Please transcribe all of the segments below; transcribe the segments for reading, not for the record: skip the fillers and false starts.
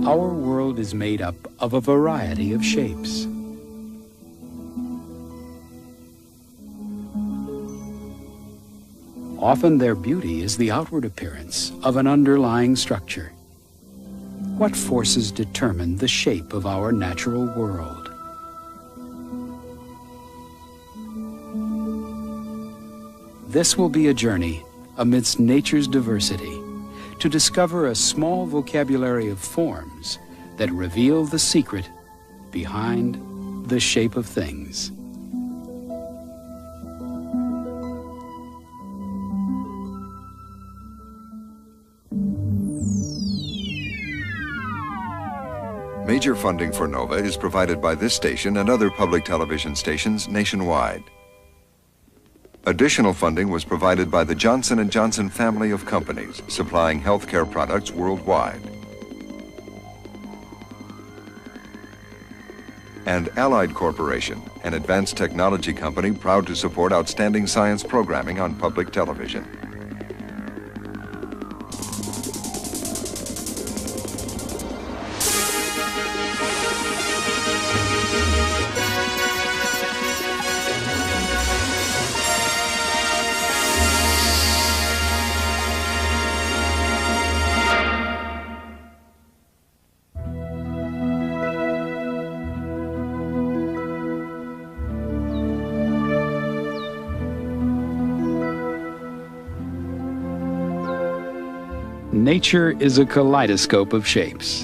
Our world is made up of a variety of shapes. Often their beauty is the outward appearance of an underlying structure. What forces determine the shape of our natural world? This will be a journey amidst nature's diversity to discover a small vocabulary of forms that reveal the secret behind the shape of things. Major funding for NOVA is provided by this station and other public television stations nationwide. Additional funding was provided by the Johnson & Johnson family of companies supplying healthcare products worldwide. And Allied Corporation, an advanced technology company proud to support outstanding science programming on public television. Nature is a kaleidoscope of shapes.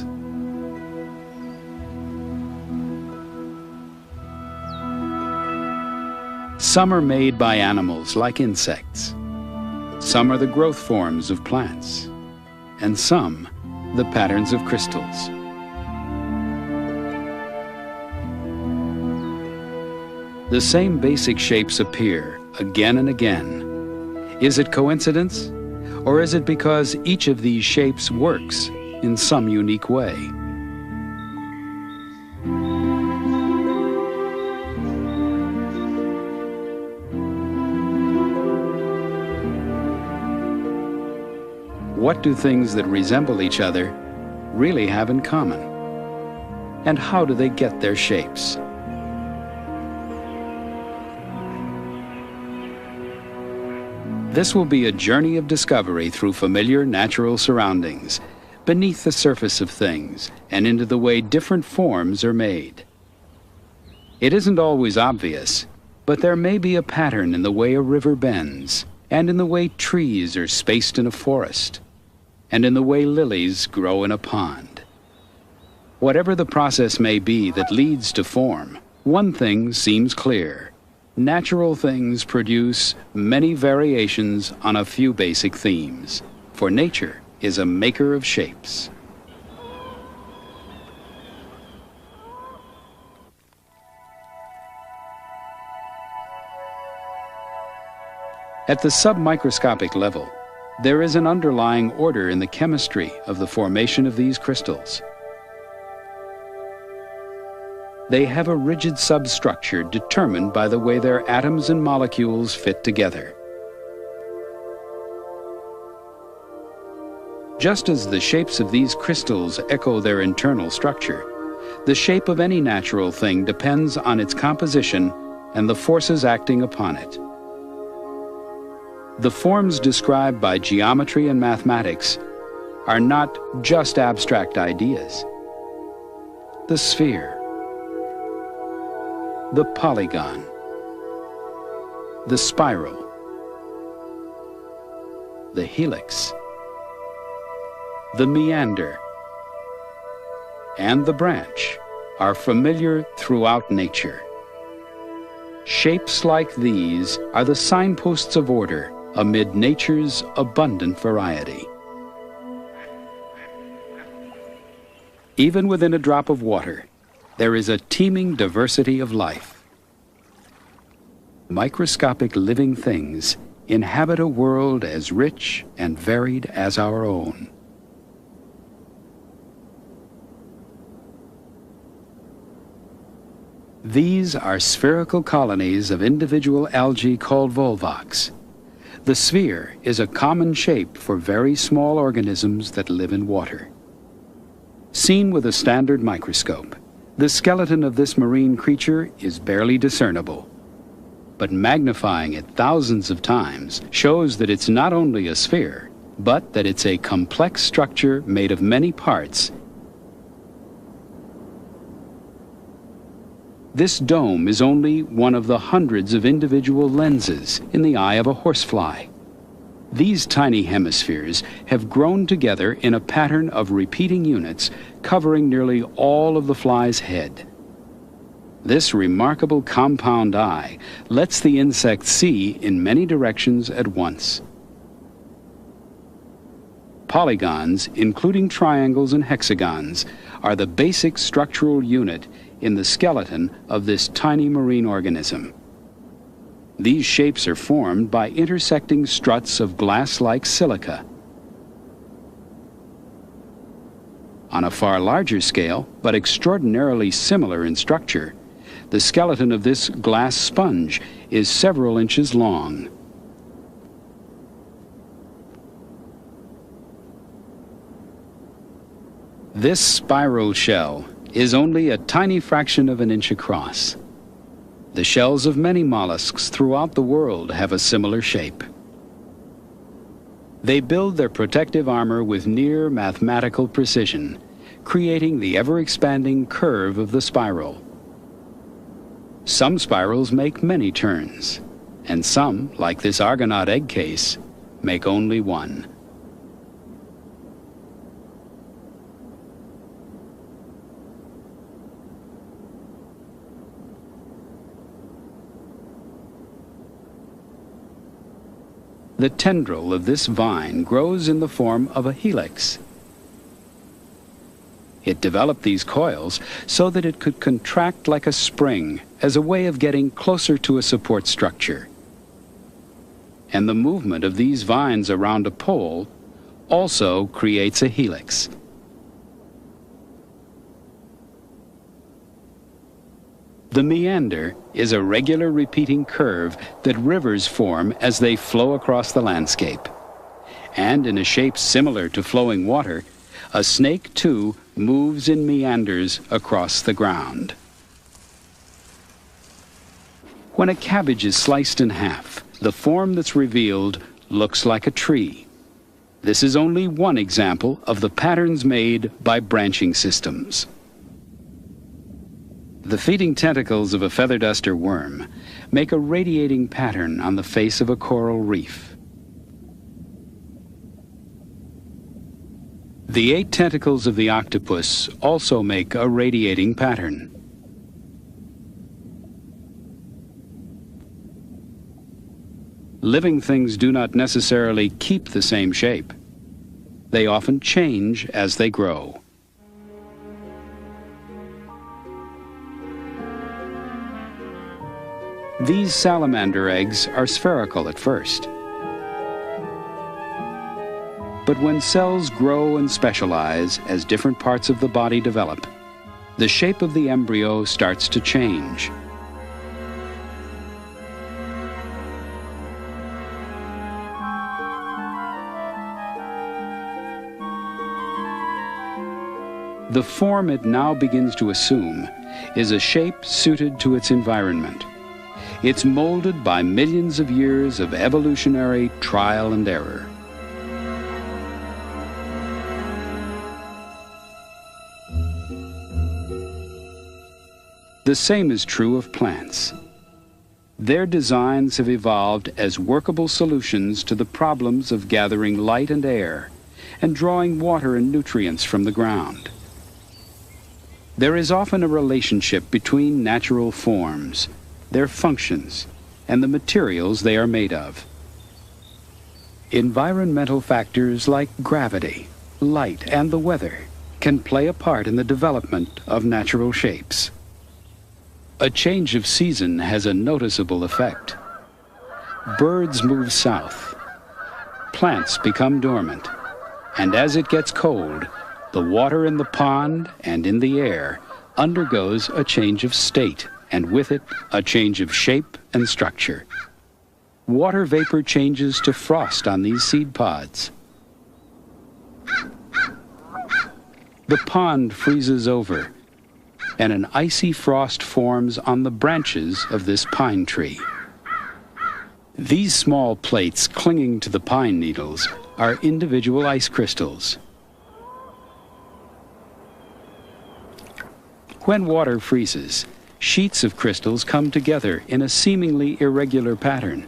Some are made by animals like insects. Some are the growth forms of plants. And some, the patterns of crystals. The same basic shapes appear again and again. Is it coincidence? Or is it because each of these shapes works in some unique way? What do things that resemble each other really have in common? And how do they get their shapes? This will be a journey of discovery through familiar natural surroundings, beneath the surface of things, and into the way different forms are made. It isn't always obvious, but there may be a pattern in the way a river bends, and in the way trees are spaced in a forest, and in the way lilies grow in a pond. Whatever the process may be that leads to form, one thing seems clear. Natural things produce many variations on a few basic themes, for nature is a maker of shapes. At the submicroscopic level, there is an underlying order in the chemistry of the formation of these crystals. They have a rigid substructure determined by the way their atoms and molecules fit together. Just as the shapes of these crystals echo their internal structure, the shape of any natural thing depends on its composition and the forces acting upon it. The forms described by geometry and mathematics are not just abstract ideas. The sphere, the polygon, the spiral, the helix, the meander, and the branch are familiar throughout nature. Shapes like these are the signposts of order amid nature's abundant variety. Even within a drop of water, there is a teeming diversity of life. Microscopic living things inhabit a world as rich and varied as our own. These are spherical colonies of individual algae called volvox. The sphere is a common shape for very small organisms that live in water. Seen with a standard microscope, the skeleton of this marine creature is barely discernible. But magnifying it thousands of times shows that it's not only a sphere, but that it's a complex structure made of many parts. This dome is only one of the hundreds of individual lenses in the eye of a horsefly. These tiny hemispheres have grown together in a pattern of repeating units covering nearly all of the fly's head. This remarkable compound eye lets the insect see in many directions at once. Polygons, including triangles and hexagons, are the basic structural unit in the skeleton of this tiny marine organism. These shapes are formed by intersecting struts of glass-like silica. On a far larger scale, but extraordinarily similar in structure, the skeleton of this glass sponge is several inches long. This spiral shell is only a tiny fraction of an inch across. The shells of many mollusks throughout the world have a similar shape. They build their protective armor with near mathematical precision, creating the ever-expanding curve of the spiral. Some spirals make many turns, and some, like this Argonaut egg case, make only one. The tendril of this vine grows in the form of a helix. It developed these coils so that it could contract like a spring as a way of getting closer to a support structure. And the movement of these vines around a pole also creates a helix. The meander is a regular repeating curve that rivers form as they flow across the landscape. And in a shape similar to flowing water, a snake too moves in meanders across the ground. When a cabbage is sliced in half, the form that's revealed looks like a tree. This is only one example of the patterns made by branching systems. The feeding tentacles of a feather duster worm make a radiating pattern on the face of a coral reef. The 8 tentacles of the octopus also make a radiating pattern. Living things do not necessarily keep the same shape. They often change as they grow. These salamander eggs are spherical at first. But when cells grow and specialize as different parts of the body develop, the shape of the embryo starts to change. The form it now begins to assume is a shape suited to its environment. It's molded by millions of years of evolutionary trial and error. The same is true of plants. Their designs have evolved as workable solutions to the problems of gathering light and air and drawing water and nutrients from the ground. There is often a relationship between natural forms, their functions, and the materials they are made of. Environmental factors like gravity, light, and the weather can play a part in the development of natural shapes. A change of season has a noticeable effect. Birds move south. Plants become dormant. And as it gets cold, the water in the pond and in the air undergoes a change of state, and with it, a change of shape and structure. Water vapor changes to frost on these seed pods. the pond freezes over, and an icy frost forms on the branches of this pine tree. These small plates clinging to the pine needles are individual ice crystals. When water freezes, sheets of crystals come together in a seemingly irregular pattern.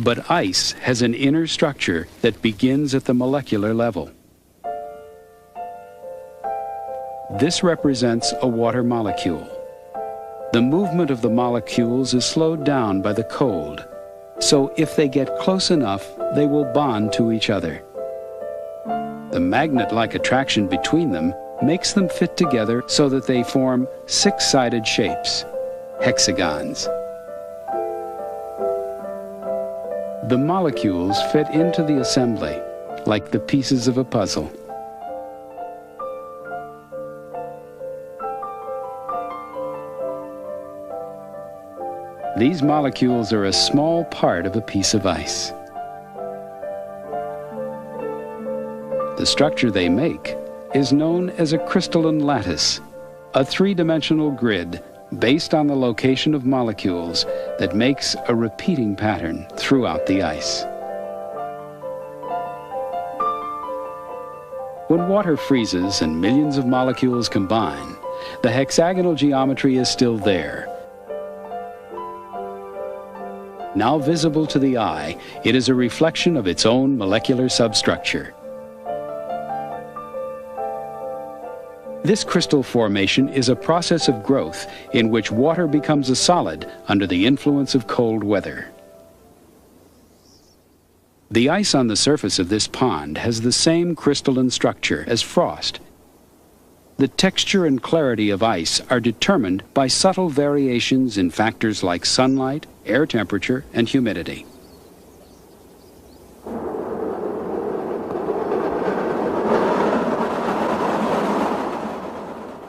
But ice has an inner structure that begins at the molecular level. This represents a water molecule. The movement of the molecules is slowed down by the cold, so if they get close enough, they will bond to each other. The magnet-like attraction between them makes them fit together so that they form six-sided shapes, hexagons. The molecules fit into the assembly like the pieces of a puzzle. These molecules are a small part of a piece of ice. The structure they make is known as a crystalline lattice, a three-dimensional grid based on the location of molecules that makes a repeating pattern throughout the ice. When water freezes and millions of molecules combine, the hexagonal geometry is still there. Now visible to the eye, it is a reflection of its own molecular substructure. This crystal formation is a process of growth in which water becomes a solid under the influence of cold weather. The ice on the surface of this pond has the same crystalline structure as frost. The texture and clarity of ice are determined by subtle variations in factors like sunlight, air temperature, and humidity.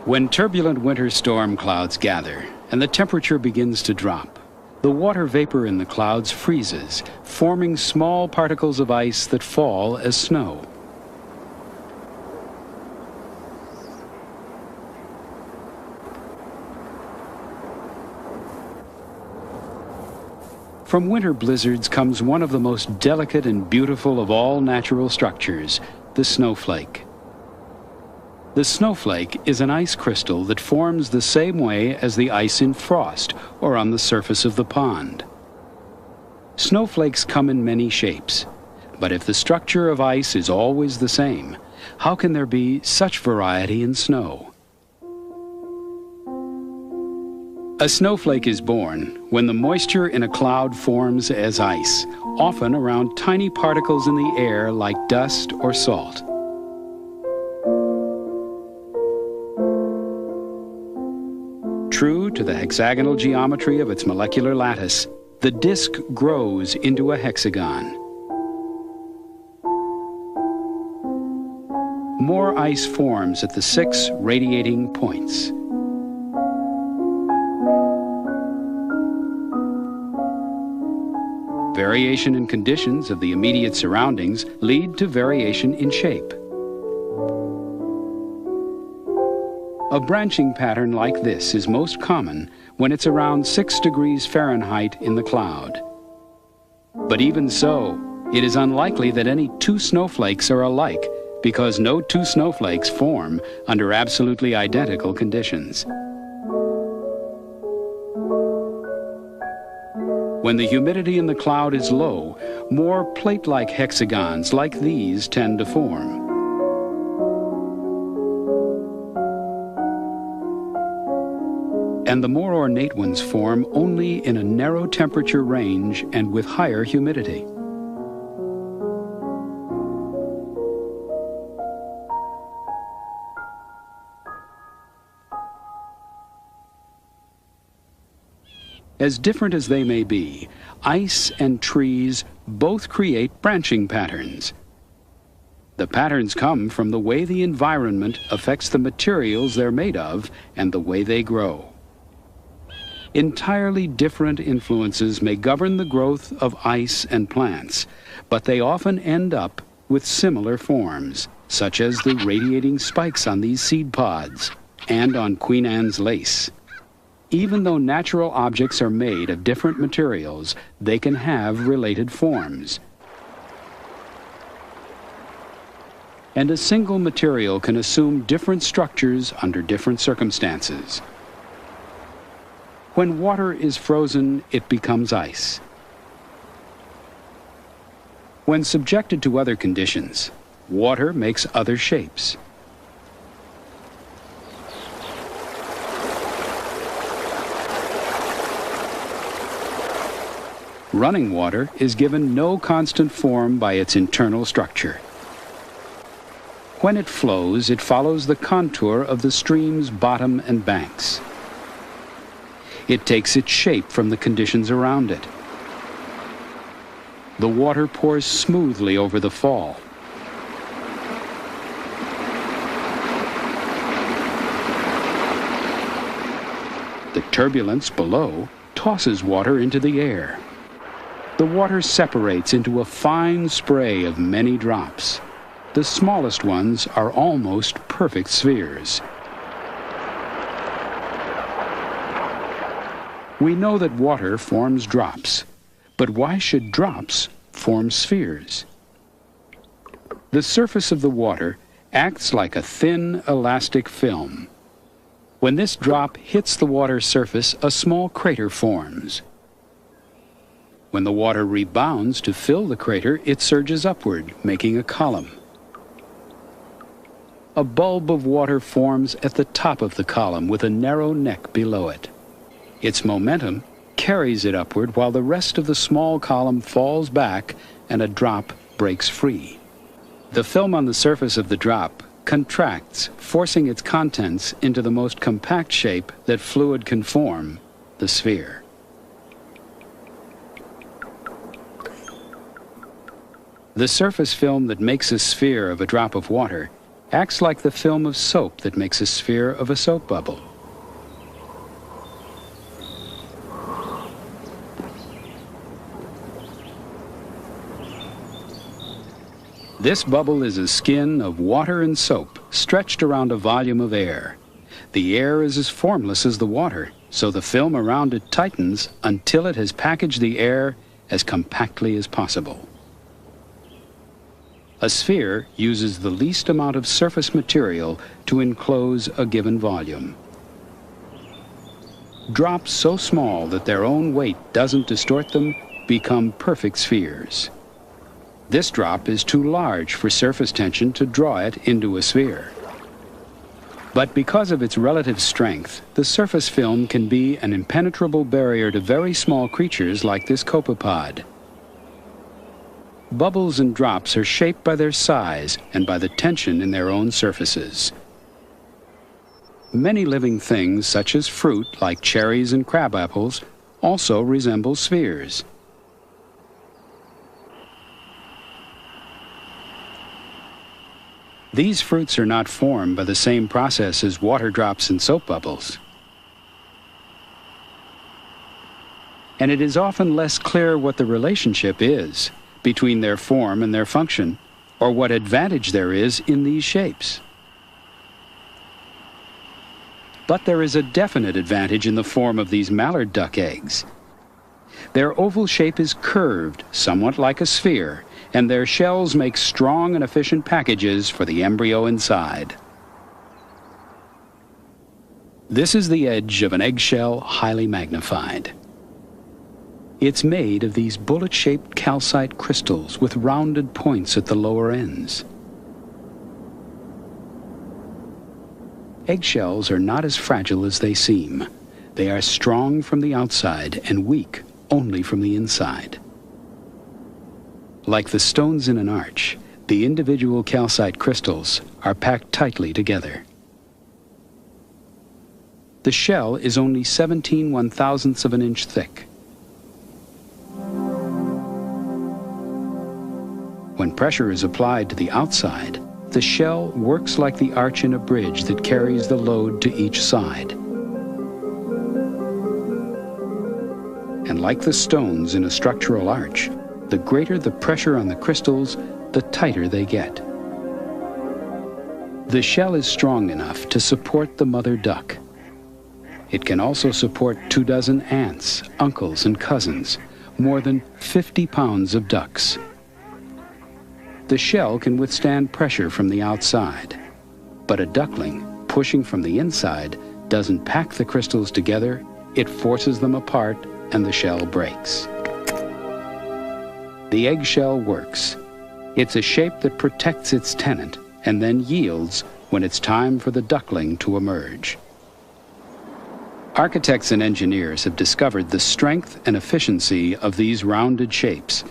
When turbulent winter storm clouds gather and the temperature begins to drop, the water vapor in the clouds freezes, forming small particles of ice that fall as snow. From winter blizzards comes one of the most delicate and beautiful of all natural structures, the snowflake. The snowflake is an ice crystal that forms the same way as the ice in frost or on the surface of the pond. Snowflakes come in many shapes, but if the structure of ice is always the same, how can there be such variety in snow? A snowflake is born when the moisture in a cloud forms as ice, often around tiny particles in the air like dust or salt. True to the hexagonal geometry of its molecular lattice, the disk grows into a hexagon. More ice forms at the 6 radiating points. Variation in conditions of the immediate surroundings lead to variation in shape. A branching pattern like this is most common when it's around 6 degrees Fahrenheit in the cloud. But even so, it is unlikely that any two snowflakes are alike because no two snowflakes form under absolutely identical conditions. When the humidity in the cloud is low, more plate-like hexagons like these tend to form. And the more ornate ones form only in a narrow temperature range and with higher humidity. As different as they may be, ice and trees both create branching patterns. The patterns come from the way the environment affects the materials they're made of and the way they grow. Entirely different influences may govern the growth of ice and plants, but they often end up with similar forms. such as the radiating spikes on these seed pods and on Queen Anne's lace. Even though natural objects are made of different materials, they can have related forms. And a single material can assume different structures under different circumstances. When water is frozen, it becomes ice. When subjected to other conditions, water makes other shapes. Running water is given no constant form by its internal structure. When it flows, it follows the contour of the stream's bottom and banks. It takes its shape from the conditions around it. The water pours smoothly over the fall. The turbulence below tosses water into the air. The water separates into a fine spray of many drops. The smallest ones are almost perfect spheres. We know that water forms drops, but why should drops form spheres? The surface of the water acts like a thin, elastic film. When this drop hits the water surface, a small crater forms. When the water rebounds to fill the crater, it surges upward, making a column. A bulb of water forms at the top of the column with a narrow neck below it. Its momentum carries it upward while the rest of the small column falls back and a drop breaks free. The film on the surface of the drop contracts, forcing its contents into the most compact shape that fluid can form, the sphere. The surface film that makes a sphere of a drop of water acts like the film of soap that makes a sphere of a soap bubble. This bubble is a skin of water and soap stretched around a volume of air. The air is as formless as the water, so the film around it tightens until it has packaged the air as compactly as possible. A sphere uses the least amount of surface material to enclose a given volume. Drops so small that their own weight doesn't distort them become perfect spheres. This drop is too large for surface tension to draw it into a sphere. But because of its relative strength, the surface film can be an impenetrable barrier to very small creatures like this copepod. Bubbles and drops are shaped by their size and by the tension in their own surfaces. Many living things, such as fruit like cherries and crab apples, also resemble spheres. These fruits are not formed by the same process as water drops and soap bubbles. And it is often less clear what the relationship is between their form and their function, or what advantage there is in these shapes. But there is a definite advantage in the form of these mallard duck eggs. Their oval shape is curved, somewhat like a sphere, and their shells make strong and efficient packages for the embryo inside. This is the edge of an eggshell highly magnified. It's made of these bullet-shaped calcite crystals with rounded points at the lower ends. Eggshells are not as fragile as they seem. They are strong from the outside and weak only from the inside. Like the stones in an arch, the individual calcite crystals are packed tightly together. The shell is only 17 1/1000ths of an inch thick. When pressure is applied to the outside, the shell works like the arch in a bridge that carries the load to each side. And like the stones in a structural arch, the greater the pressure on the crystals, the tighter they get. The shell is strong enough to support the mother duck. It can also support 24 aunts, uncles, and cousins, more than 50 pounds of ducks. The shell can withstand pressure from the outside, but a duckling, pushing from the inside, doesn't pack the crystals together, it forces them apart, and the shell breaks. The eggshell works. It's a shape that protects its tenant and then yields when it's time for the duckling to emerge. Architects and engineers have discovered the strength and efficiency of these rounded shapes.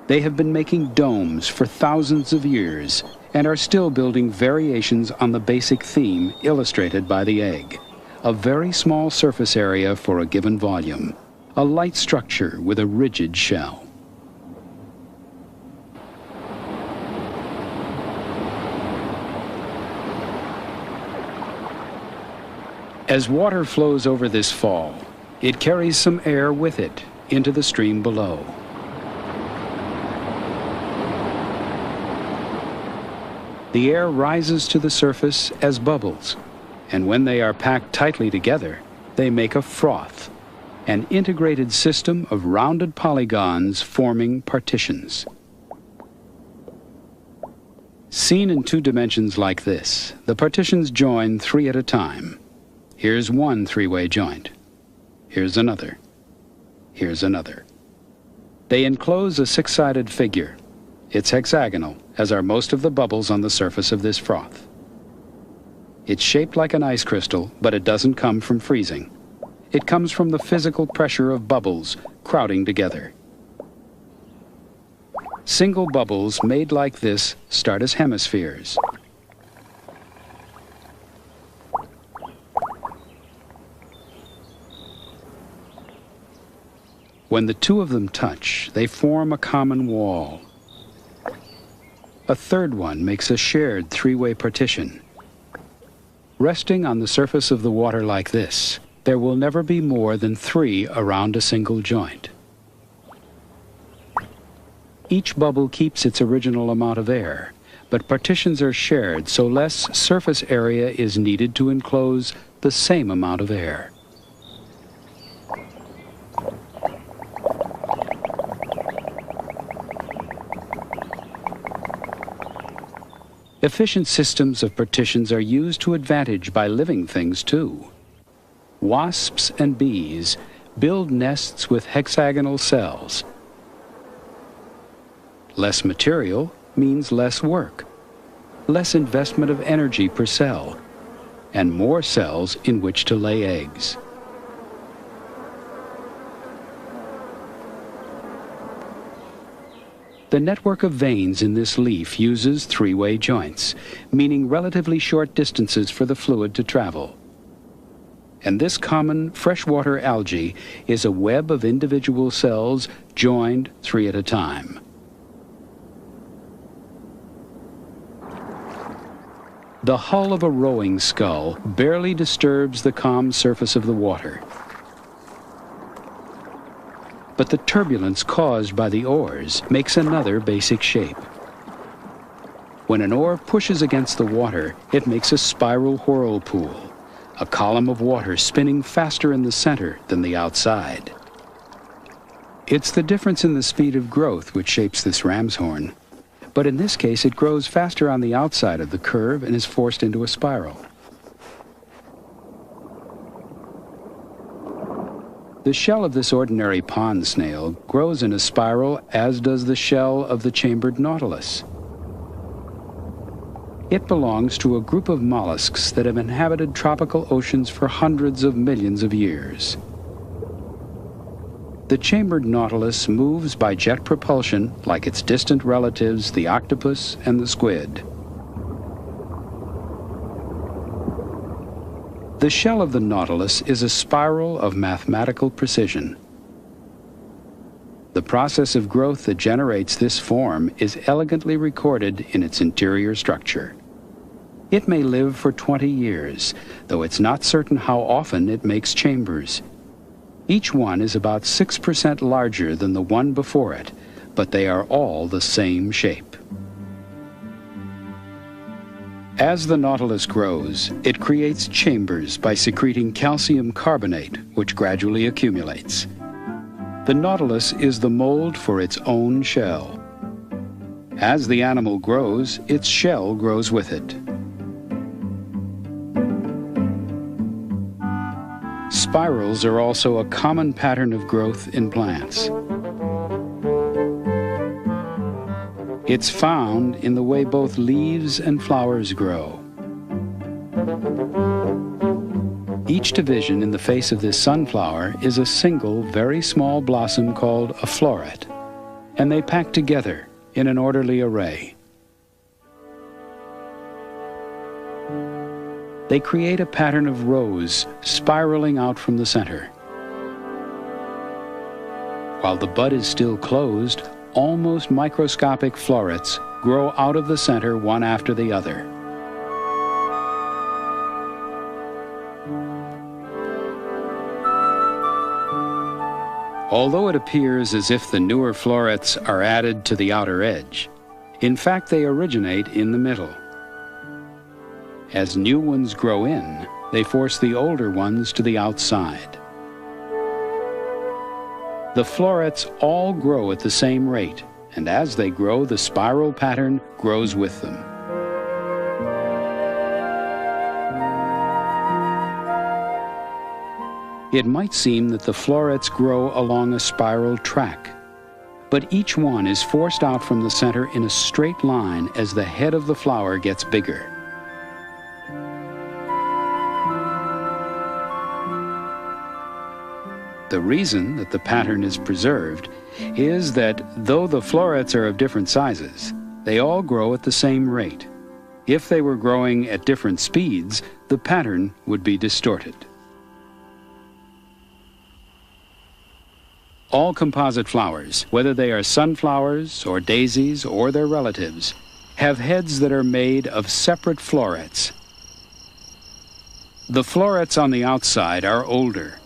They have been making domes for thousands of years and are still building variations on the basic theme illustrated by the egg. A very small surface area for a given volume, a light structure with a rigid shell. As water flows over this fall, it carries some air with it into the stream below. The air rises to the surface as bubbles, and when they are packed tightly together, they make a froth, an integrated system of rounded polygons forming partitions. Seen in 2 dimensions like this, the partitions join 3 at a time. Here's one 3-way joint. Here's another. Here's another. They enclose a 6-sided figure. It's hexagonal, as are most of the bubbles on the surface of this froth. It's shaped like an ice crystal, but it doesn't come from freezing. It comes from the physical pressure of bubbles crowding together. Single bubbles made like this start as hemispheres. When the 2 of them touch, they form a common wall. A 3rd one makes a shared 3-way partition. Resting on the surface of the water like this, there will never be more than 3 around a single joint. Each bubble keeps its original amount of air, but partitions are shared, so less surface area is needed to enclose the same amount of air. Efficient systems of partitions are used to advantage by living things too. Wasps and bees build nests with hexagonal cells. Less material means less work, less investment of energy per cell, and more cells in which to lay eggs. The network of veins in this leaf uses 3-way joints, meaning relatively short distances for the fluid to travel. And this common freshwater algae is a web of individual cells joined 3 at a time. The hull of a rowing scull barely disturbs the calm surface of the water. But the turbulence caused by the oars makes another basic shape. When an oar pushes against the water, it makes a spiral whirlpool, a column of water spinning faster in the center than the outside. It's the difference in the speed of growth which shapes this ram's horn, but in this case it grows faster on the outside of the curve and is forced into a spiral. The shell of this ordinary pond snail grows in a spiral, as does the shell of the chambered nautilus. It belongs to a group of mollusks that have inhabited tropical oceans for hundreds of millions of years. The chambered nautilus moves by jet propulsion like its distant relatives, the octopus and the squid. The shell of the nautilus is a spiral of mathematical precision. The process of growth that generates this form is elegantly recorded in its interior structure. It may live for 20 years, though it's not certain how often it makes chambers. Each one is about 6% larger than the one before it, but they are all the same shape. As the nautilus grows, it creates chambers by secreting calcium carbonate, which gradually accumulates. The nautilus is the mold for its own shell. As the animal grows, its shell grows with it. Spirals are also a common pattern of growth in plants. It's found in the way both leaves and flowers grow. Each division in the face of this sunflower is a single, very small blossom called a floret, and they pack together in an orderly array. They create a pattern of rows spiraling out from the center. While the bud is still closed, almost microscopic florets grow out of the center one after the other. Although it appears as if the newer florets are added to the outer edge, in fact they originate in the middle. As new ones grow in, they force the older ones to the outside. The florets all grow at the same rate, and as they grow, the spiral pattern grows with them. It might seem that the florets grow along a spiral track, but each one is forced out from the center in a straight line as the head of the flower gets bigger. The reason that the pattern is preserved is that though the florets are of different sizes, they all grow at the same rate. If they were growing at different speeds, the pattern would be distorted. All composite flowers, whether they are sunflowers or daisies or their relatives, have heads that are made of separate florets. The florets on the outside are older.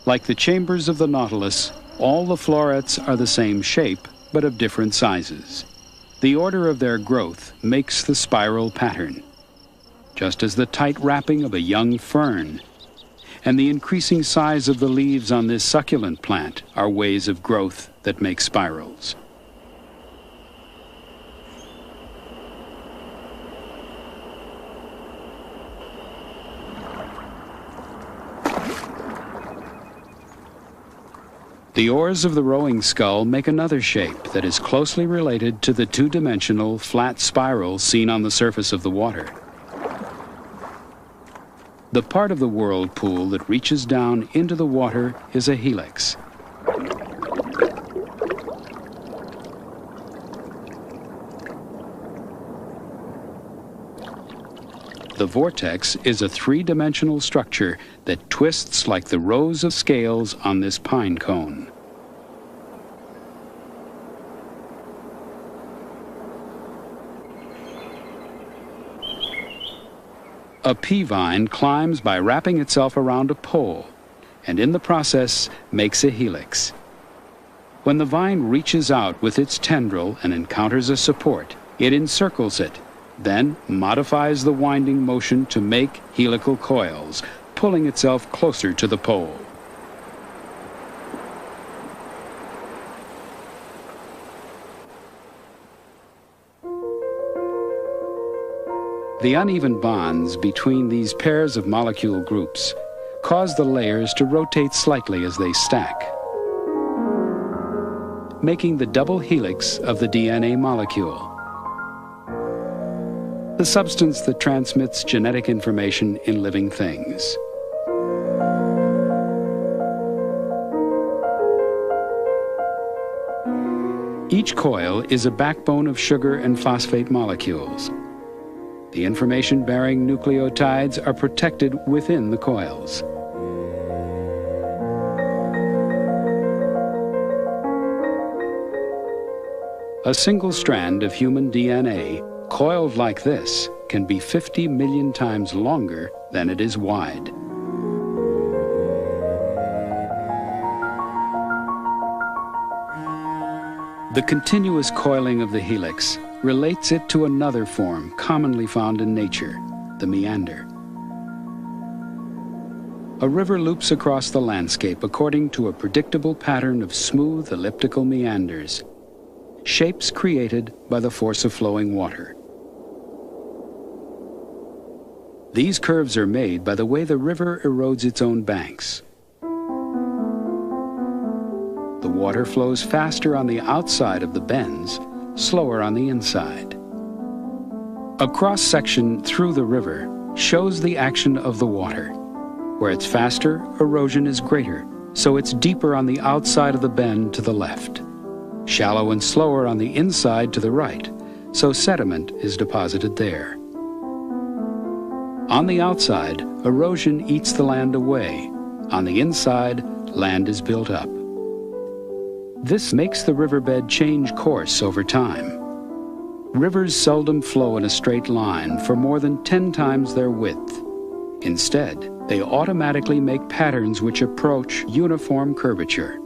Like the chambers of the nautilus, all the florets are the same shape, but of different sizes. The order of their growth makes the spiral pattern, just as the tight wrapping of a young fern and the increasing size of the leaves on this succulent plant are ways of growth that make spirals. The oars of the rowing scull make another shape that is closely related to the two-dimensional flat spiral seen on the surface of the water. The part of the whirlpool that reaches down into the water is a helix. The vortex is a three-dimensional structure that twists like the rows of scales on this pine cone. A pea vine climbs by wrapping itself around a pole, and in the process makes a helix. When the vine reaches out with its tendril and encounters a support, it encircles it, then modifies the winding motion to make helical coils, pulling itself closer to the pole. The uneven bonds between these pairs of molecule groups cause the layers to rotate slightly as they stack, making the double helix of the DNA molecule, the substance that transmits genetic information in living things. Each coil is a backbone of sugar and phosphate molecules. The information-bearing nucleotides are protected within the coils. A single strand of human DNA, coiled like this, can be 50 million times longer than it is wide. The continuous coiling of the helix relates it to another form commonly found in nature, the meander. A river loops across the landscape according to a predictable pattern of smooth elliptical meanders, shapes created by the force of flowing water. These curves are made by the way the river erodes its own banks. The water flows faster on the outside of the bends, slower on the inside. A cross-section through the river shows the action of the water. Where it's faster, erosion is greater, so it's deeper on the outside of the bend to the left. Shallow and slower on the inside to the right, so sediment is deposited there. On the outside, erosion eats the land away. On the inside, land is built up. This makes the riverbed change course over time. Rivers seldom flow in a straight line for more than 10 times their width. Instead, they automatically make patterns which approach uniform curvature.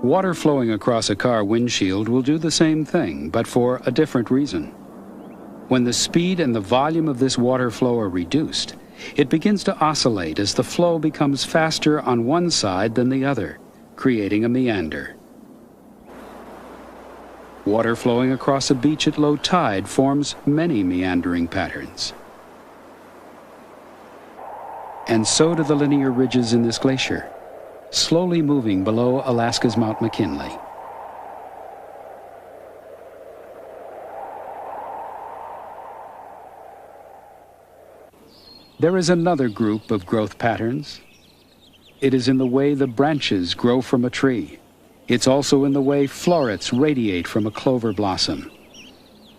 Water flowing across a car windshield will do the same thing, but for a different reason. When the speed and the volume of this water flow are reduced, it begins to oscillate as the flow becomes faster on one side than the other, creating a meander. Water flowing across a beach at low tide forms many meandering patterns. And so do the linear ridges in this glacier, slowly moving below Alaska's Mount McKinley. There is another group of growth patterns. It is in the way the branches grow from a tree. It's also in the way florets radiate from a clover blossom,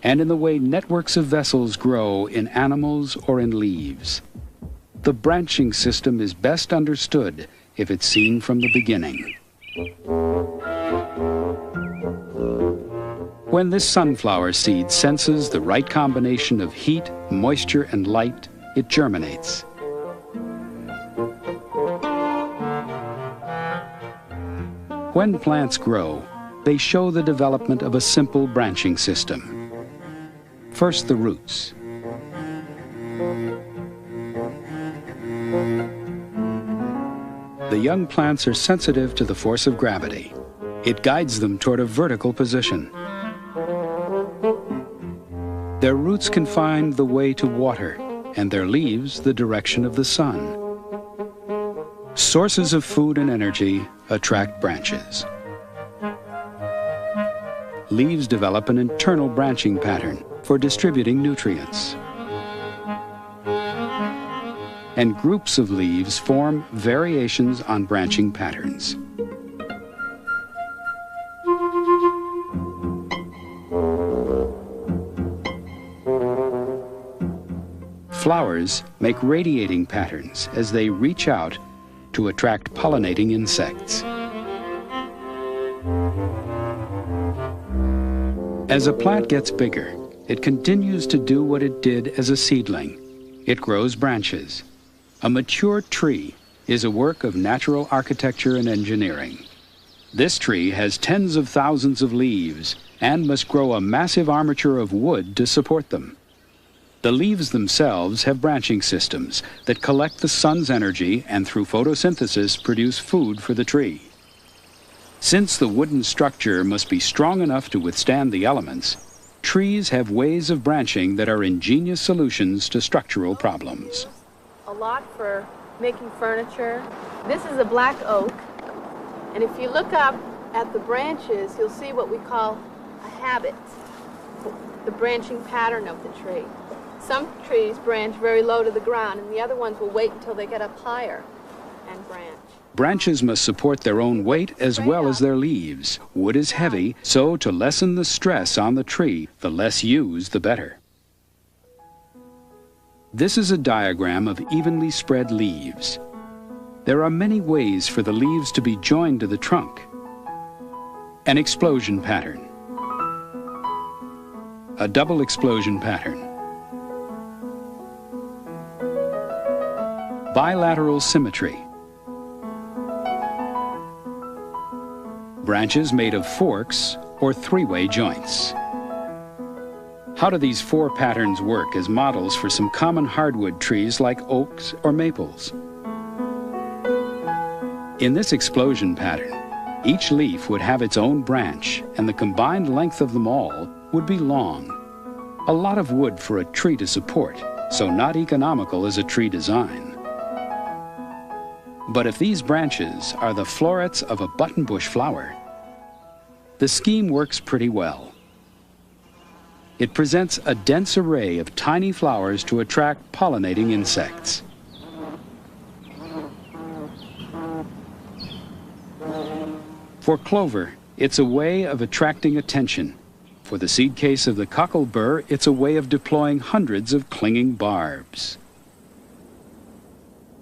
and in the way networks of vessels grow in animals or in leaves. The branching system is best understood if it's seen from the beginning. When this sunflower seed senses the right combination of heat, moisture, and light, it germinates. When plants grow, they show the development of a simple branching system. First, the roots. The young plants are sensitive to the force of gravity. It guides them toward a vertical position. Their roots can find the way to water, and their leaves the direction of the sun. Sources of food and energy attract branches. Leaves develop an internal branching pattern for distributing nutrients. And groups of leaves form variations on branching patterns. Flowers make radiating patterns as they reach out to attract pollinating insects. As a plant gets bigger, it continues to do what it did as a seedling. It grows branches. A mature tree is a work of natural architecture and engineering. This tree has tens of thousands of leaves and must grow a massive armature of wood to support them. The leaves themselves have branching systems that collect the sun's energy and through photosynthesis produce food for the tree. Since the wooden structure must be strong enough to withstand the elements, trees have ways of branching that are ingenious solutions to structural problems. A lot for making furniture. This is a black oak, and if you look up at the branches, you'll see what we call a habit, the branching pattern of the tree. Some trees branch very low to the ground, and the other ones will wait until they get up higher and branch. Branches must support their own weight as well as their leaves. Wood is heavy, so to lessen the stress on the tree, the less used, the better. This is a diagram of evenly spread leaves. There are many ways for the leaves to be joined to the trunk. An explosion pattern. A double explosion pattern. Bilateral symmetry. Branches made of forks or three-way joints. How do these four patterns work as models for some common hardwood trees like oaks or maples? In this explosion pattern, each leaf would have its own branch, and the combined length of them all would be long. A lot of wood for a tree to support, so not economical as a tree design. But if these branches are the florets of a buttonbush flower, the scheme works pretty well. It presents a dense array of tiny flowers to attract pollinating insects. For clover, it's a way of attracting attention. For the seed case of the cocklebur, it's a way of deploying hundreds of clinging barbs.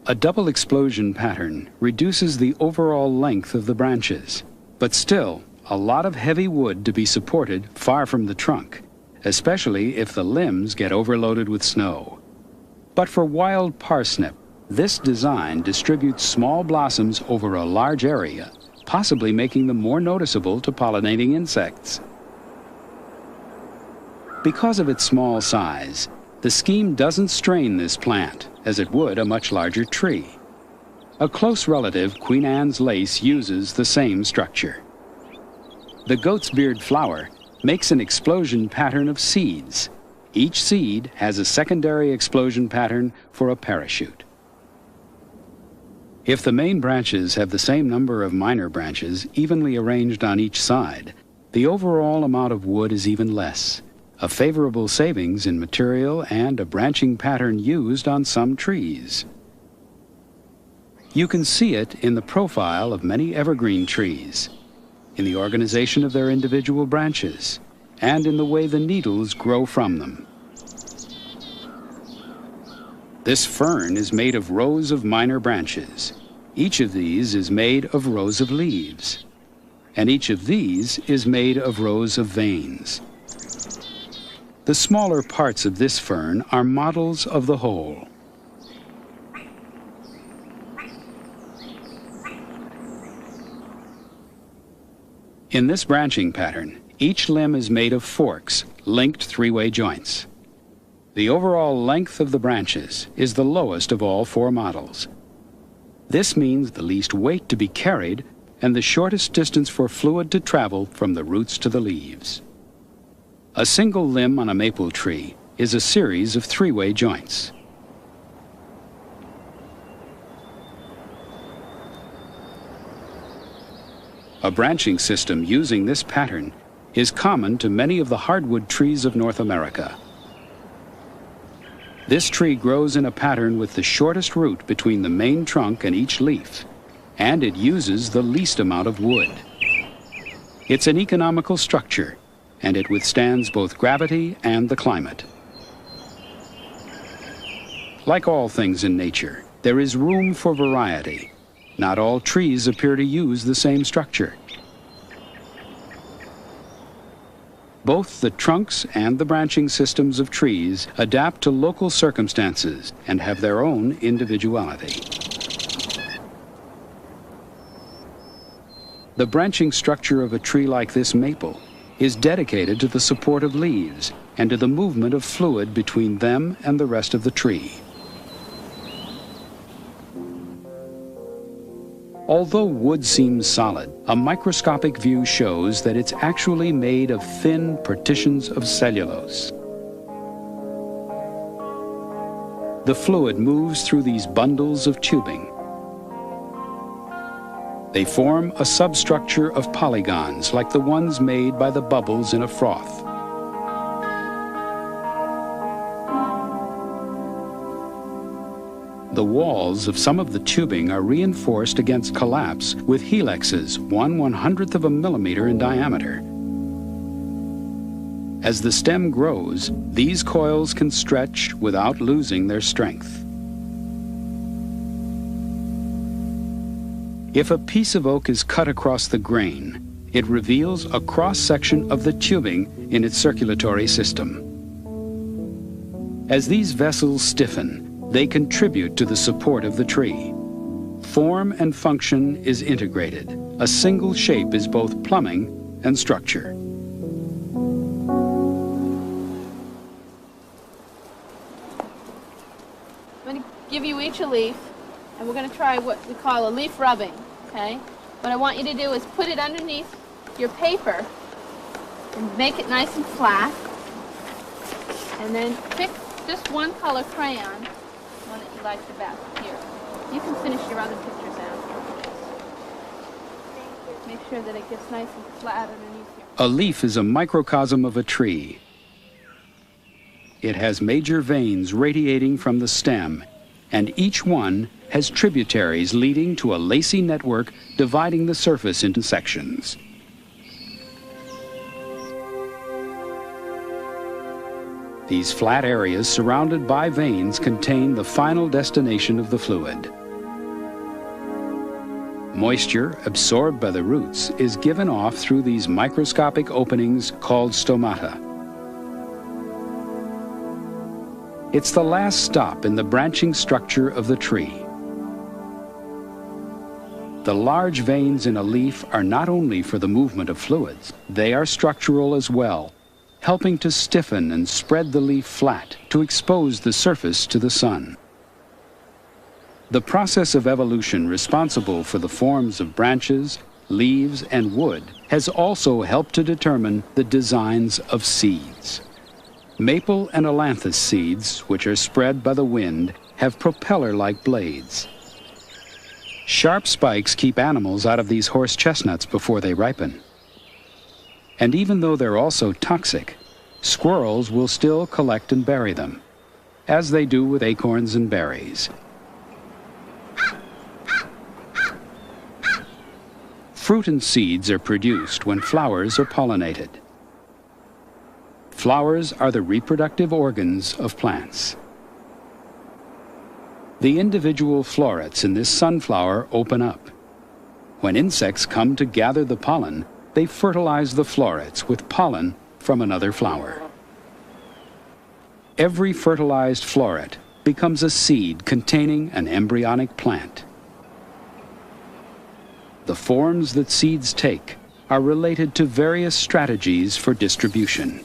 A double explosion pattern reduces the overall length of the branches, but still a lot of heavy wood to be supported far from the trunk, especially if the limbs get overloaded with snow. But for wild parsnip, this design distributes small blossoms over a large area, possibly making them more noticeable to pollinating insects. Because of its small size, the scheme doesn't strain this plant as it would a much larger tree. A close relative, Queen Anne's lace, uses the same structure. The goat's beard flower makes an explosion pattern of seeds. Each seed has a secondary explosion pattern for a parachute. If the main branches have the same number of minor branches evenly arranged on each side, the overall amount of wood is even less, a favorable savings in material and a branching pattern used on some trees. You can see it in the profile of many evergreen trees, in the organization of their individual branches, and in the way the needles grow from them. This fern is made of rows of minor branches. Each of these is made of rows of leaves, and each of these is made of rows of veins. The smaller parts of this fern are models of the whole. In this branching pattern, each limb is made of forks, linked three-way joints. The overall length of the branches is the lowest of all four models. This means the least weight to be carried and the shortest distance for fluid to travel from the roots to the leaves. A single limb on a maple tree is a series of three-way joints. A branching system using this pattern is common to many of the hardwood trees of North America. This tree grows in a pattern with the shortest root between the main trunk and each leaf, and it uses the least amount of wood. It's an economical structure, and it withstands both gravity and the climate. Like all things in nature, there is room for variety. Not all trees appear to use the same structure. Both the trunks and the branching systems of trees adapt to local circumstances and have their own individuality. The branching structure of a tree like this maple is dedicated to the support of leaves and to the movement of fluid between them and the rest of the tree. Although wood seems solid, a microscopic view shows that it's actually made of thin partitions of cellulose. The fluid moves through these bundles of tubing. They form a substructure of polygons like the ones made by the bubbles in a froth. The walls of some of the tubing are reinforced against collapse with helixes 1/100th of a millimeter in diameter. As the stem grows, these coils can stretch without losing their strength. If a piece of oak is cut across the grain, it reveals a cross-section of the tubing in its circulatory system. As these vessels stiffen, they contribute to the support of the tree. Form and function is integrated. A single shape is both plumbing and structure. I'm going to give you each a leaf, and we're going to try what we call a leaf rubbing, okay? What I want you to do is put it underneath your paper and make it nice and flat, and then pick just one color crayon, one that you like the best. Here, you can finish your other pictures out. Make sure that it gets nice and flat underneath here. A leaf is a microcosm of a tree. It has major veins radiating from the stem, and each one has tributaries leading to a lacy network dividing the surface into sections. These flat areas surrounded by veins contain the final destination of the fluid. Moisture absorbed by the roots is given off through these microscopic openings called stomata. It's the last stop in the branching structure of the tree. The large veins in a leaf are not only for the movement of fluids, they are structural as well, helping to stiffen and spread the leaf flat to expose the surface to the sun. The process of evolution responsible for the forms of branches, leaves, and wood has also helped to determine the designs of seeds. Maple and ailanthus seeds, which are spread by the wind, have propeller-like blades. Sharp spikes keep animals out of these horse chestnuts before they ripen. And even though they're also toxic, squirrels will still collect and bury them, as they do with acorns and berries. Fruit and seeds are produced when flowers are pollinated. Flowers are the reproductive organs of plants. The individual florets in this sunflower open up. When insects come to gather the pollen, they fertilize the florets with pollen from another flower. Every fertilized floret becomes a seed containing an embryonic plant. The forms that seeds take are related to various strategies for distribution.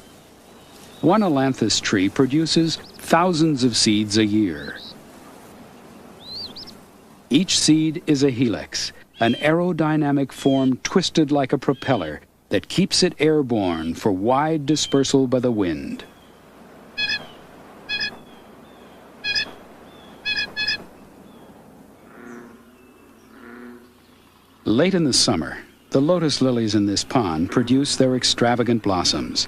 One ailanthus tree produces thousands of seeds a year. Each seed is a helix, an aerodynamic form twisted like a propeller that keeps it airborne for wide dispersal by the wind. Late in the summer, the lotus lilies in this pond produce their extravagant blossoms.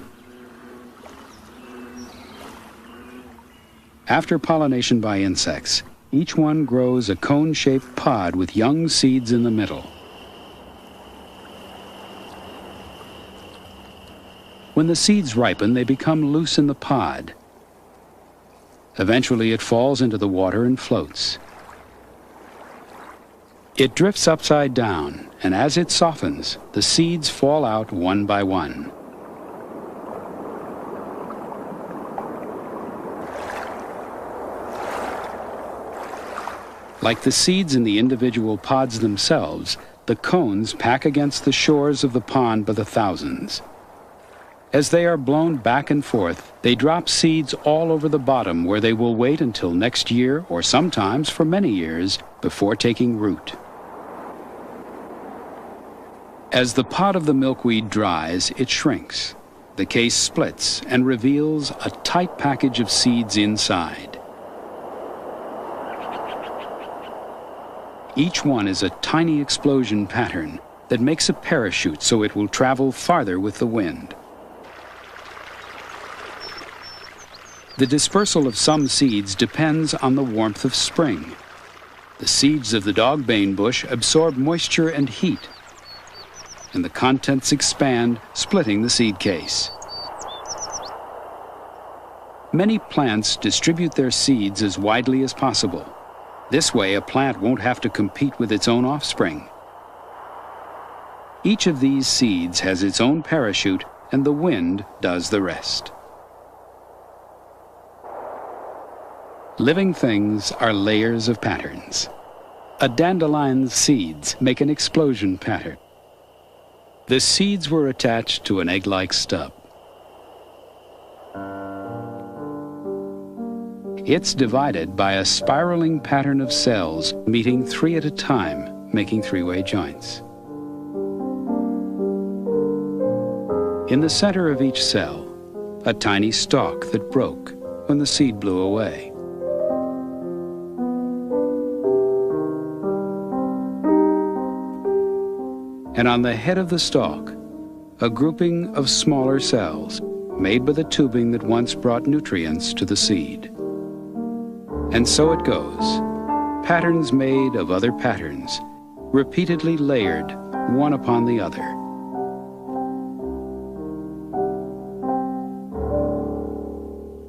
After pollination by insects, each one grows a cone-shaped pod with young seeds in the middle. When the seeds ripen, they become loose in the pod. Eventually, it falls into the water and floats. It drifts upside down, and as it softens, the seeds fall out one by one. Like the seeds in the individual pods themselves, the cones pack against the shores of the pond by the thousands. As they are blown back and forth, they drop seeds all over the bottom where they will wait until next year, or sometimes for many years, before taking root. As the pod of the milkweed dries, it shrinks. The case splits and reveals a tight package of seeds inside. Each one is a tiny explosion pattern that makes a parachute so it will travel farther with the wind. The dispersal of some seeds depends on the warmth of spring. The seeds of the dogbane bush absorb moisture and heat, and the contents expand, splitting the seed case. Many plants distribute their seeds as widely as possible. This way, a plant won't have to compete with its own offspring. Each of these seeds has its own parachute, and the wind does the rest. Living things are layers of patterns. A dandelion's seeds make an explosion pattern. The seeds were attached to an egg-like stub. It's divided by a spiraling pattern of cells meeting 3 at a time, making 3-way joints. In the center of each cell, a tiny stalk that broke when the seed blew away. And on the head of the stalk, a grouping of smaller cells made by the tubing that once brought nutrients to the seed. And so it goes, patterns made of other patterns, repeatedly layered one upon the other.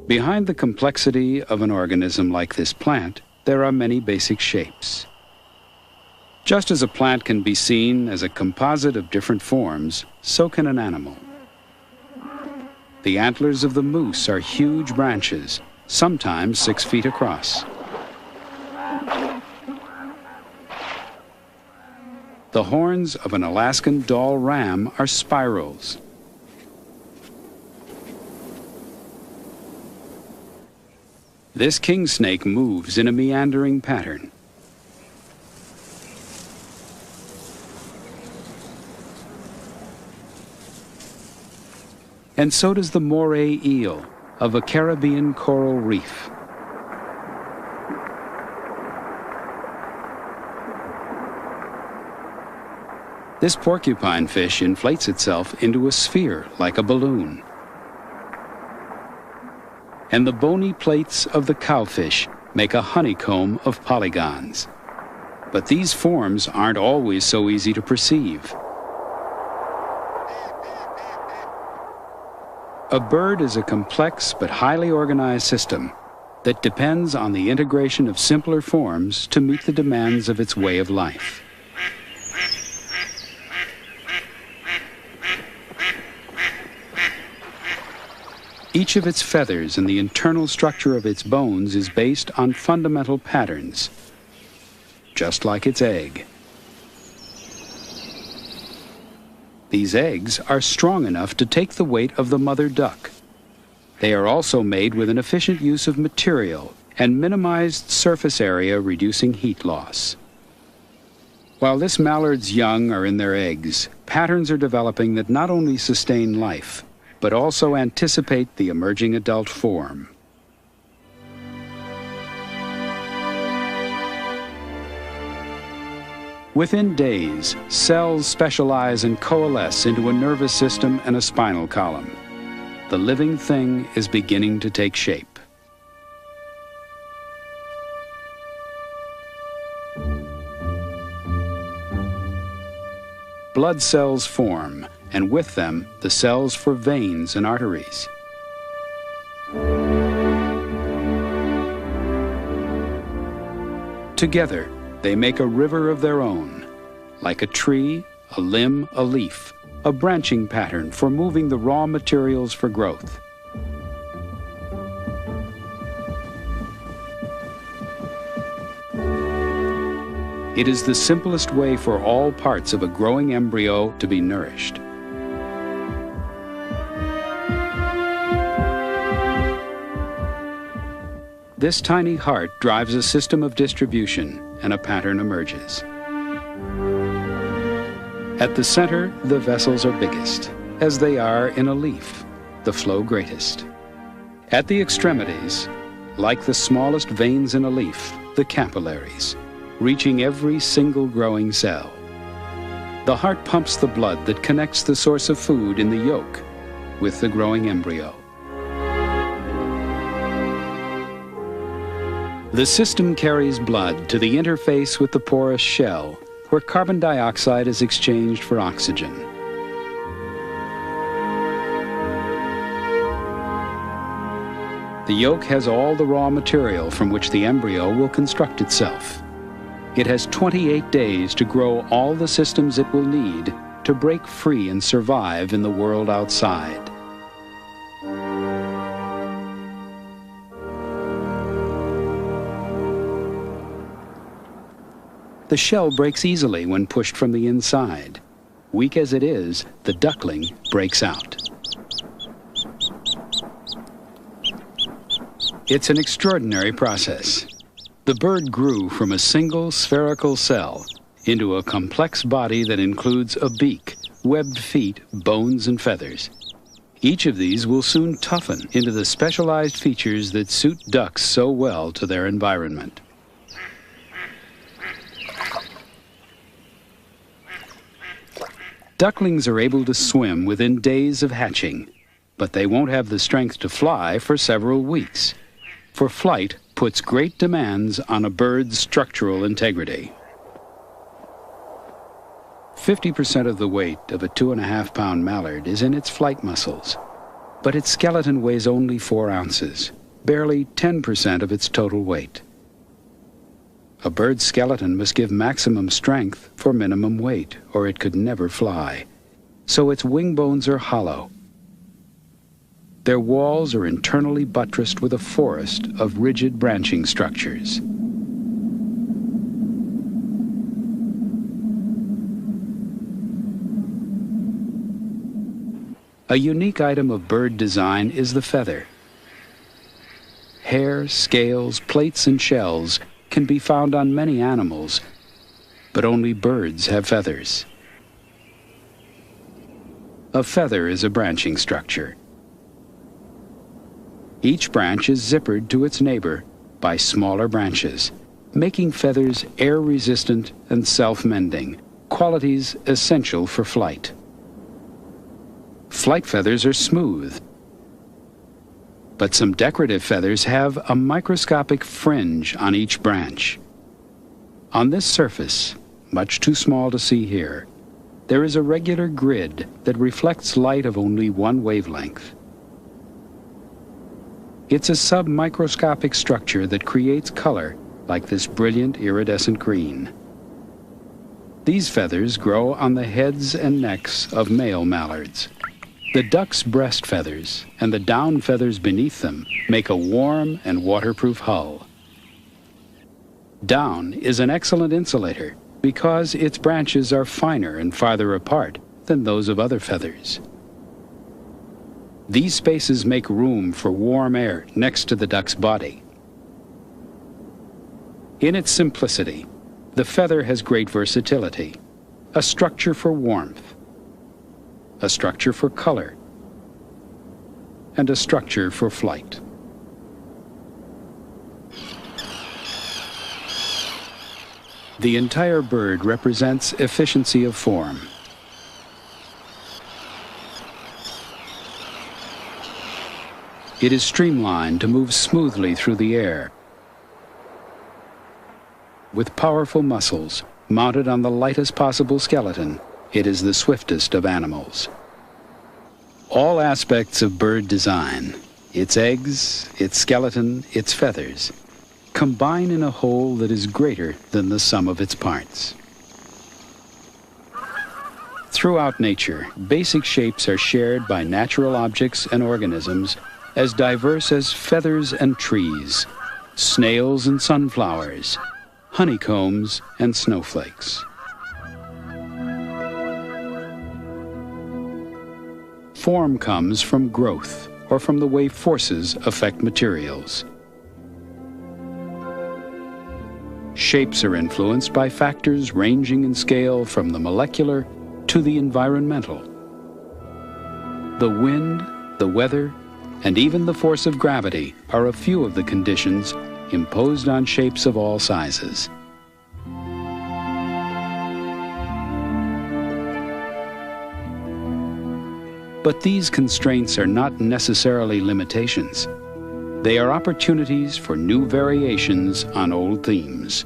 Behind the complexity of an organism like this plant, there are many basic shapes. Just as a plant can be seen as a composite of different forms, so can an animal. The antlers of the moose are huge branches, sometimes 6 feet across. The horns of an Alaskan doll ram are spirals. This king snake moves in a meandering pattern. And so does the moray eel of a Caribbean coral reef. This porcupine fish inflates itself into a sphere like a balloon. And the bony plates of the cowfish make a honeycomb of polygons. But these forms aren't always so easy to perceive. A bird is a complex but highly organized system that depends on the integration of simpler forms to meet the demands of its way of life. Each of its feathers and the internal structure of its bones is based on fundamental patterns, just like its egg. These eggs are strong enough to take the weight of the mother duck. They are also made with an efficient use of material and minimized surface area, reducing heat loss. While this mallard's young are in their eggs, patterns are developing that not only sustain life, but also anticipate the emerging adult form. Within days, cells specialize and coalesce into a nervous system and a spinal column. The living thing is beginning to take shape. Blood cells form, and with them, the cells for veins and arteries. Together, they make a river of their own, like a tree, a limb, a leaf, a branching pattern for moving the raw materials for growth. It is the simplest way for all parts of a growing embryo to be nourished. This tiny heart drives a system of distribution, and a pattern emerges. At the center, the vessels are biggest, as they are in a leaf, the flow greatest. At the extremities, like the smallest veins in a leaf, the capillaries, reaching every single growing cell. The heart pumps the blood that connects the source of food in the yolk with the growing embryo. The system carries blood to the interface with the porous shell, where carbon dioxide is exchanged for oxygen. The yolk has all the raw material from which the embryo will construct itself. It has 28 days to grow all the systems it will need to break free and survive in the world outside. The shell breaks easily when pushed from the inside. Weak as it is, the duckling breaks out. It's an extraordinary process. The bird grew from a single spherical cell into a complex body that includes a beak, webbed feet, bones, and feathers. Each of these will soon toughen into the specialized features that suit ducks so well to their environment. Ducklings are able to swim within days of hatching, but they won't have the strength to fly for several weeks, for flight puts great demands on a bird's structural integrity. 50% of the weight of a 2.5-pound mallard is in its flight muscles, but its skeleton weighs only 4 ounces, barely 10% of its total weight. A bird's skeleton must give maximum strength for minimum weight, or it could never fly. So its wing bones are hollow. Their walls are internally buttressed with a forest of rigid branching structures. A unique item of bird design is the feather. Hair, scales, plates, and shells can be found on many animals, but only birds have feathers. A feather is a branching structure. Each branch is zippered to its neighbor by smaller branches, making feathers air-resistant and self-mending, qualities essential for flight. Flight feathers are smooth, but some decorative feathers have a microscopic fringe on each branch. On this surface, much too small to see here, there is a regular grid that reflects light of only one wavelength. It's a submicroscopic structure that creates color like this brilliant iridescent green. These feathers grow on the heads and necks of male mallards. The duck's breast feathers and the down feathers beneath them make a warm and waterproof hull. Down is an excellent insulator because its branches are finer and farther apart than those of other feathers. These spaces make room for warm air next to the duck's body. In its simplicity, the feather has great versatility, a structure for warmth, a structure for color, and a structure for flight. The entire bird represents efficiency of form. It is streamlined to move smoothly through the air. With powerful muscles mounted on the lightest possible skeleton, it is the swiftest of animals. All aspects of bird design, its eggs, its skeleton, its feathers, combine in a whole that is greater than the sum of its parts. Throughout nature, basic shapes are shared by natural objects and organisms as diverse as feathers and trees, snails and sunflowers, honeycombs and snowflakes. Form comes from growth or from the way forces affect materials. Shapes are influenced by factors ranging in scale from the molecular to the environmental. The wind, the weather, and even the force of gravity are a few of the conditions imposed on shapes of all sizes. But these constraints are not necessarily limitations. They are opportunities for new variations on old themes.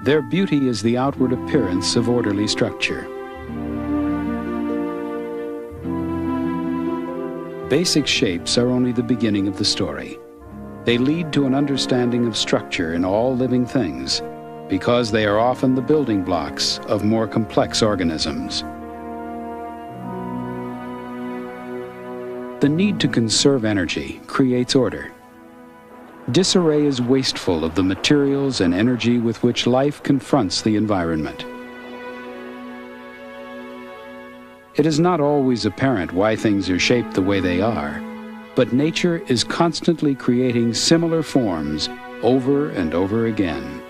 Their beauty is the outward appearance of orderly structure. Basic shapes are only the beginning of the story. They lead to an understanding of structure in all living things, because they are often the building blocks of more complex organisms. The need to conserve energy creates order. Disarray is wasteful of the materials and energy with which life confronts the environment. It is not always apparent why things are shaped the way they are, but nature is constantly creating similar forms over and over again.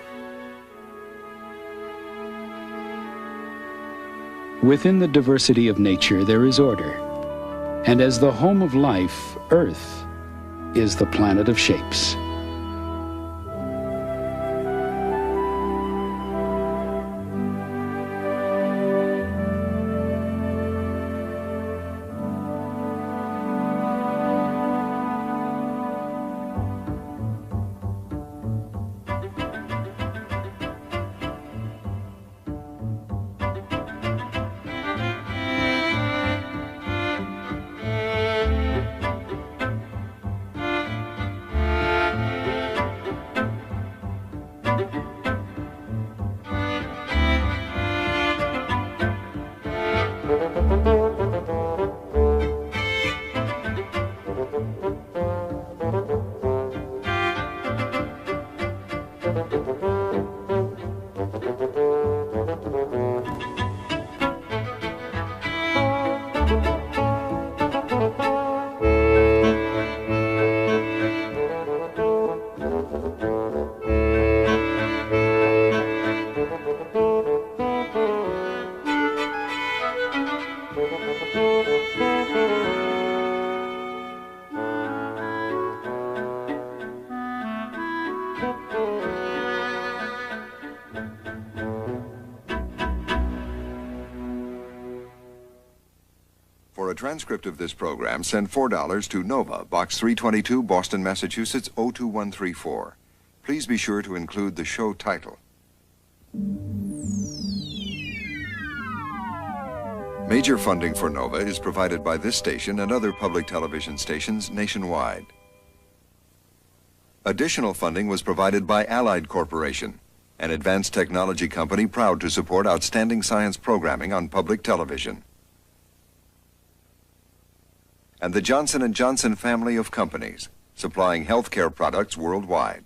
Within the diversity of nature there is order, and as the home of life, Earth is the planet of shapes. For a transcript of this program, send $4 to Nova, Box 322, Boston, Massachusetts, 02134. Please be sure to include the show title. Major funding for Nova is provided by this station and other public television stations nationwide. Additional funding was provided by Allied Corporation, an advanced technology company proud to support outstanding science programming on public television, and the Johnson & Johnson family of companies, supplying healthcare products worldwide.